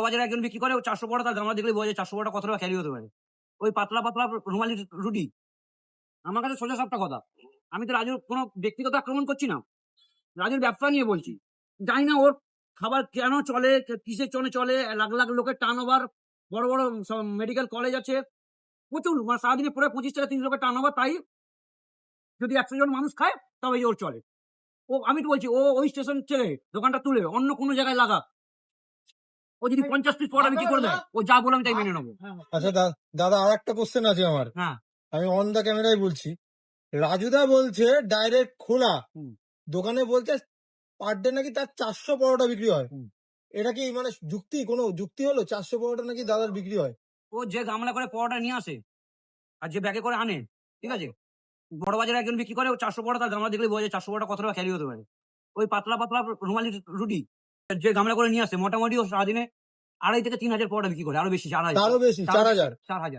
বড় বাজারে একজন বিক্রি করে 400 পরোটা, তার গামলা দেখলে বোঝা যায় 400 পরোটা কত টাকা ক্যারি হতে পারে। ওই পাতলা পাতলা রুমালি রুটি। আমার কাছে সোজা সাপটা কথা। আমি তো রাজুর কোনো ব্যক্তিগত আক্রমণ করছি না। রাজুর ব্যবসা নিয়ে বলছি। জানি না ওর খাবার কেন চলে, কিসের জন্য চলে, লাখ লাখ লোকের টার্নওভার, বড় বড় সব মেডিকেল কলেজ আছে, প্রচুর, মানে সারাদিনে পুরো 25 থেকে 30 লোকের টার্নওভার। তাই যদি 100 জন মানুষ খায় তবে ওর চলে। আমি তো বলছি ও ওই স্টেশন ছেড়ে দোকানটা তুলে অন্য কোনো জায়গায় লাগাক। ও যদি 50 পিস পরোটা বিক্রি করে দেয়, ও যা বলে আমি তাই মেনে নেবো। আচ্ছা দাদা, আর একটা কোশ্চেন আছে আমার। হ্যাঁ, আমি অন দ্য ক্যামেরায় বলছি, রাজুদা বলছে ডাইরেক্ট খোলা দোকানে বলছে পার ডে নাকি তার 400 পরোটা বিক্রি হয়। এটা কি মানে যুক্তি, কোনো যুক্তি হলো? 400 পরোটা নাকি দাদার বিক্রি হয়? ও যে গামলা করে পরোটা নিয়ে আসে আর যে ব্যাগে করে আনে, ঠিক আছে, বড় বাজারে একজন বিক্রি করে 400 পরোটা, তার গামলা দেখলে বোঝা যায় 400 পরোটা কত টাকা ক্যারি হতে পারে। ওই পাতলা পাতলা রুমালি রুটি যে গামলা করে নিয়ে আসে, মোটামুটি ও সারাদিনে 2,500 থেকে 3,000 পরোটা বিক্রি করে, আরো বেশি, 4,000। তারও বেশি, 4,000। 4,000।